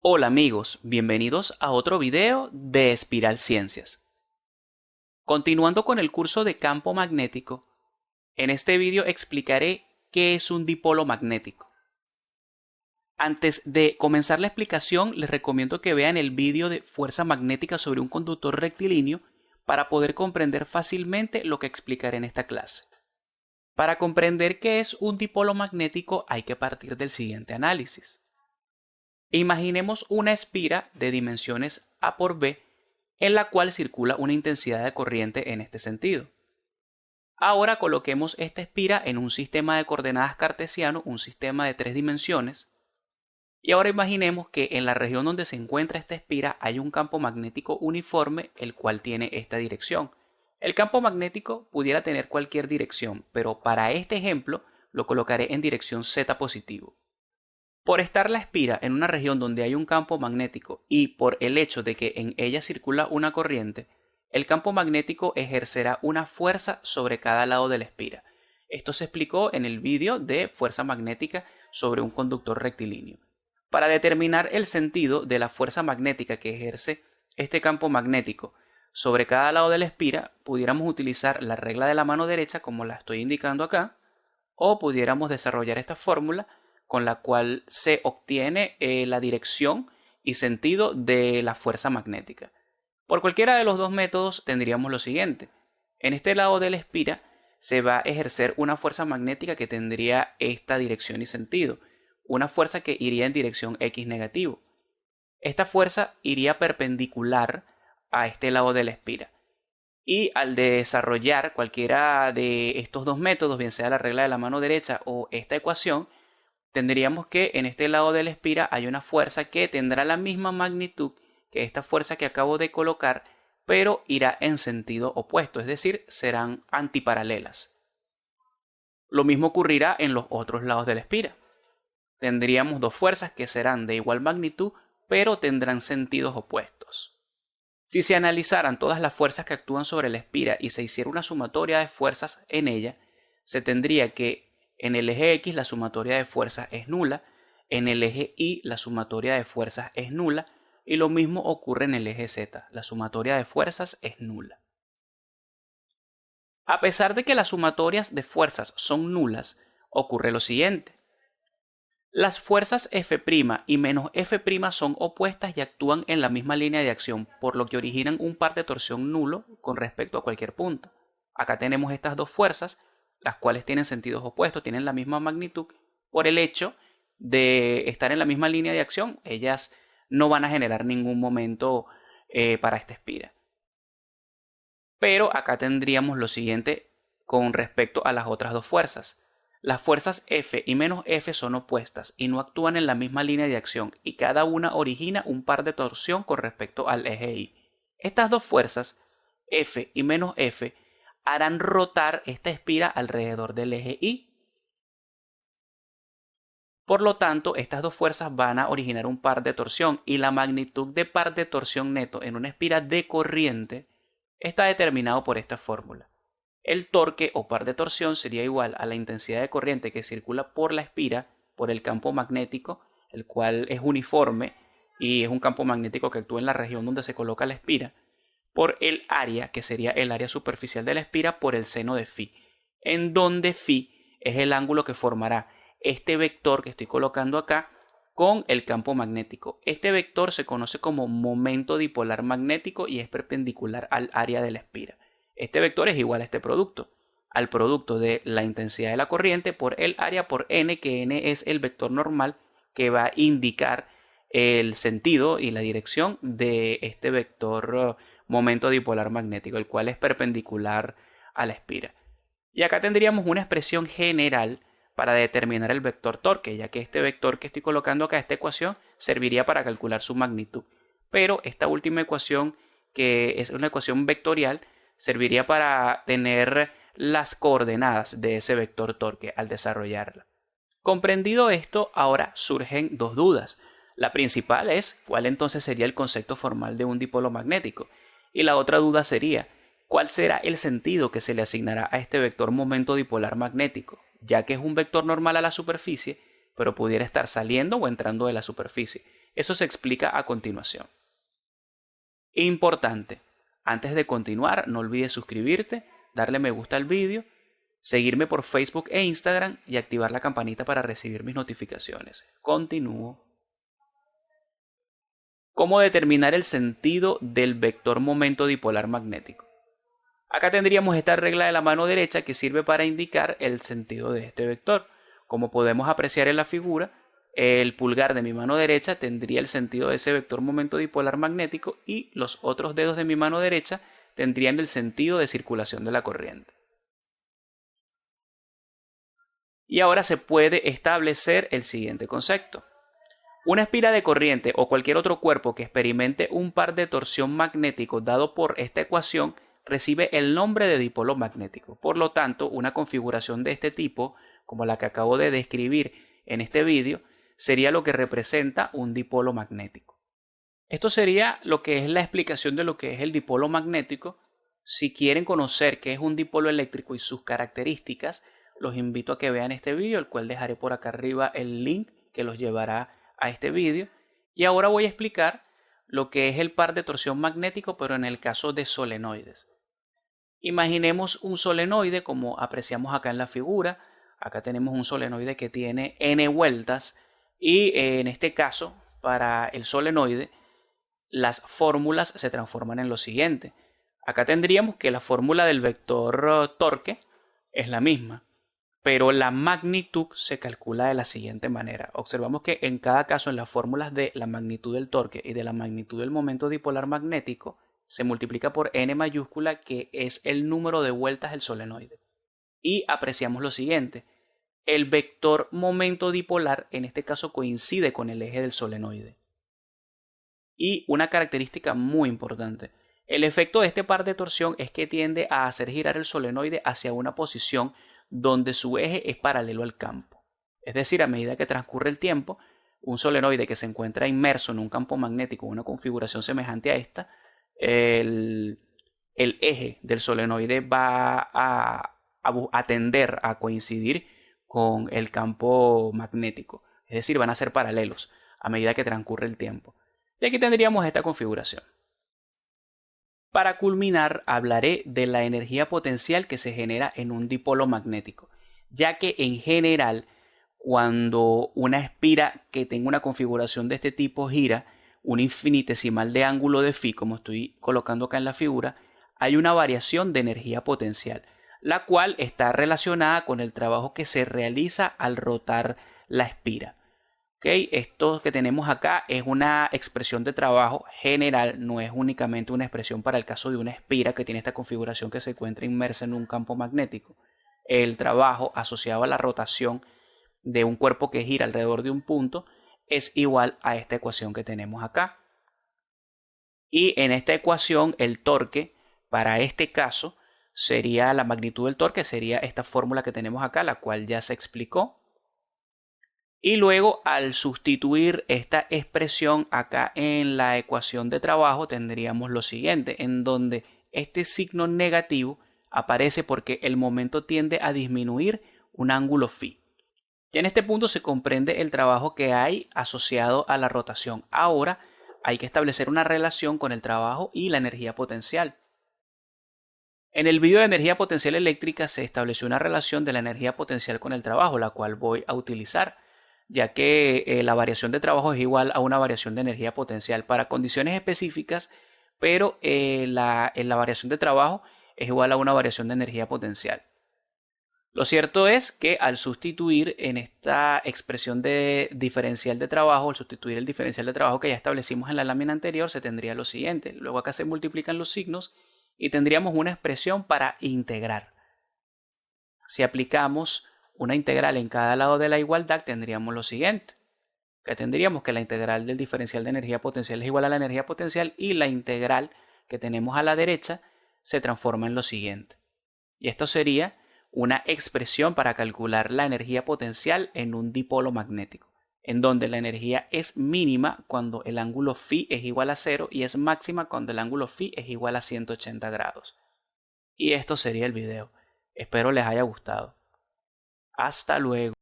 Hola amigos, bienvenidos a otro video de Espiral Ciencias. Continuando con el curso de campo magnético, en este video explicaré qué es un dipolo magnético. Antes de comenzar la explicación, les recomiendo que vean el video de fuerza magnética sobre un conductor rectilíneo para poder comprender fácilmente lo que explicaré en esta clase. Para comprender qué es un dipolo magnético hay que partir del siguiente análisis. Imaginemos una espira de dimensiones A por B en la cual circula una intensidad de corriente en este sentido. Ahora coloquemos esta espira en un sistema de coordenadas cartesiano, un sistema de 3 dimensiones, y ahora imaginemos que en la región donde se encuentra esta espira hay un campo magnético uniforme el cual tiene esta dirección. El campo magnético pudiera tener cualquier dirección, pero para este ejemplo lo colocaré en dirección Z positivo. Por estar la espira en una región donde hay un campo magnético y por el hecho de que en ella circula una corriente, el campo magnético ejercerá una fuerza sobre cada lado de la espira. Esto se explicó en el vídeo de fuerza magnética sobre un conductor rectilíneo. Para determinar el sentido de la fuerza magnética que ejerce este campo magnético sobre cada lado de la espira, pudiéramos utilizar la regla de la mano derecha como la estoy indicando acá, o pudiéramos desarrollar esta fórmula con la cual se obtiene la dirección y sentido de la fuerza magnética. Por cualquiera de los dos métodos tendríamos lo siguiente. En este lado de la espira se va a ejercer una fuerza magnética que tendría esta dirección y sentido, una fuerza que iría en dirección X negativo. Esta fuerza iría perpendicular a este lado de la espira. Y al desarrollar cualquiera de estos dos métodos, bien sea la regla de la mano derecha o esta ecuación, tendríamos que en este lado de la espira hay una fuerza que tendrá la misma magnitud que esta fuerza que acabo de colocar, pero irá en sentido opuesto, es decir, serán antiparalelas. Lo mismo ocurrirá en los otros lados de la espira. Tendríamos dos fuerzas que serán de igual magnitud, pero tendrán sentidos opuestos. Si se analizaran todas las fuerzas que actúan sobre la espira y se hiciera una sumatoria de fuerzas en ella, se tendría que en el eje X la sumatoria de fuerzas es nula, en el eje Y la sumatoria de fuerzas es nula y lo mismo ocurre en el eje Z, la sumatoria de fuerzas es nula. A pesar de que las sumatorias de fuerzas son nulas, ocurre lo siguiente. Las fuerzas F' y menos F' son opuestas y actúan en la misma línea de acción, por lo que originan un par de torsión nulo con respecto a cualquier punto. Acá tenemos estas dos fuerzas, las cuales tienen sentidos opuestos, tienen la misma magnitud, por el hecho de estar en la misma línea de acción, ellas no van a generar ningún momento para esta espira. Pero acá tendríamos lo siguiente con respecto a las otras dos fuerzas. Las fuerzas F y menos F son opuestas y no actúan en la misma línea de acción y cada una origina un par de torsión con respecto al eje Y. Estas dos fuerzas, F y menos F, harán rotar esta espira alrededor del eje Y. Por lo tanto, estas dos fuerzas van a originar un par de torsión y la magnitud de par de torsión neto en una espira de corriente está determinado por esta fórmula. El torque o par de torsión sería igual a la intensidad de corriente que circula por la espira, por el campo magnético, el cual es uniforme y es un campo magnético que actúa en la región donde se coloca la espira, por el área, que sería el área superficial de la espira, por el seno de phi, en donde phi es el ángulo que formará este vector que estoy colocando acá con el campo magnético. Este vector se conoce como momento dipolar magnético y es perpendicular al área de la espira. Este vector es igual a este producto, al producto de la intensidad de la corriente por el área por n, que n es el vector normal que va a indicar el sentido y la dirección de este vector momento dipolar magnético, el cual es perpendicular a la espira. Y acá tendríamos una expresión general para determinar el vector torque, ya que este vector que estoy colocando acá, esta ecuación, serviría para calcular su magnitud. Pero esta última ecuación, que es una ecuación vectorial, serviría para tener las coordenadas de ese vector torque al desarrollarla. Comprendido esto, ahora surgen dos dudas. La principal es cuál entonces sería el concepto formal de un dipolo magnético. Y la otra duda sería, ¿cuál será el sentido que se le asignará a este vector momento dipolar magnético? Ya que es un vector normal a la superficie, pero pudiera estar saliendo o entrando de la superficie. Eso se explica a continuación. Importante, antes de continuar, no olvides suscribirte, darle me gusta al vídeo, seguirme por Facebook e Instagram y activar la campanita para recibir mis notificaciones. Continúo. ¿Cómo determinar el sentido del vector momento dipolar magnético? Acá tendríamos esta regla de la mano derecha que sirve para indicar el sentido de este vector. Como podemos apreciar en la figura, el pulgar de mi mano derecha tendría el sentido de ese vector momento dipolar magnético y los otros dedos de mi mano derecha tendrían el sentido de circulación de la corriente. Y ahora se puede establecer el siguiente concepto. Una espira de corriente o cualquier otro cuerpo que experimente un par de torsión magnético dado por esta ecuación recibe el nombre de dipolo magnético. Por lo tanto, una configuración de este tipo, como la que acabo de describir en este vídeo, sería lo que representa un dipolo magnético. Esto sería lo que es la explicación de lo que es el dipolo magnético. Si quieren conocer qué es un dipolo eléctrico y sus características, los invito a que vean este vídeo, el cual dejaré por acá arriba el link que los llevará a este vídeo. Y ahora voy a explicar lo que es el par de torsión magnético, pero en el caso de solenoides. Imaginemos un solenoide como apreciamos acá en la figura. Acá tenemos un solenoide que tiene n vueltas y en este caso para el solenoide las fórmulas se transforman en lo siguiente. Acá tendríamos que la fórmula del vector torque es la misma, pero la magnitud se calcula de la siguiente manera. Observamos que en cada caso en las fórmulas de la magnitud del torque y de la magnitud del momento dipolar magnético se multiplica por n mayúscula, que es el número de vueltas del solenoide. Y apreciamos lo siguiente. El vector momento dipolar en este caso coincide con el eje del solenoide. Y una característica muy importante. El efecto de este par de torsión es que tiende a hacer girar el solenoide hacia una posición donde su eje es paralelo al campo. Es decir, a medida que transcurre el tiempo, un solenoide que se encuentra inmerso en un campo magnético, una configuración semejante a esta, el eje del solenoide va a tender a coincidir con el campo magnético. Es decir, van a ser paralelos a medida que transcurre el tiempo. Y aquí tendríamos esta configuración. Para culminar, hablaré de la energía potencial que se genera en un dipolo magnético, ya que en general, cuando una espira que tenga una configuración de este tipo gira un infinitesimal de ángulo de phi, como estoy colocando acá en la figura, hay una variación de energía potencial, la cual está relacionada con el trabajo que se realiza al rotar la espira. Okay, esto que tenemos acá es una expresión de trabajo general, no es únicamente una expresión para el caso de una espira que tiene esta configuración que se encuentra inmersa en un campo magnético. El trabajo asociado a la rotación de un cuerpo que gira alrededor de un punto es igual a esta ecuación que tenemos acá. Y en esta ecuación el torque para este caso sería la magnitud del torque, sería esta fórmula que tenemos acá, la cual ya se explicó. Y luego al sustituir esta expresión acá en la ecuación de trabajo tendríamos lo siguiente, en donde este signo negativo aparece porque el momento tiende a disminuir un ángulo phi. Y en este punto se comprende el trabajo que hay asociado a la rotación. Ahora hay que establecer una relación con el trabajo y la energía potencial. En el vídeo de energía potencial eléctrica se estableció una relación de la energía potencial con el trabajo, la cual voy a utilizar, ya que la variación de trabajo es igual a una variación de energía potencial para condiciones específicas, pero la variación de trabajo es igual a una variación de energía potencial. Lo cierto es que al sustituir en esta expresión de diferencial de trabajo, al sustituir el diferencial de trabajo que ya establecimos en la lámina anterior, se tendría lo siguiente. Luego acá se multiplican los signos y tendríamos una expresión para integrar. Si aplicamos una integral en cada lado de la igualdad, tendríamos lo siguiente. Que tendríamos que la integral del diferencial de energía potencial es igual a la energía potencial y la integral que tenemos a la derecha se transforma en lo siguiente. Y esto sería una expresión para calcular la energía potencial en un dipolo magnético, en donde la energía es mínima cuando el ángulo phi es igual a 0 y es máxima cuando el ángulo phi es igual a 180 grados. Y esto sería el video. Espero les haya gustado. Hasta luego.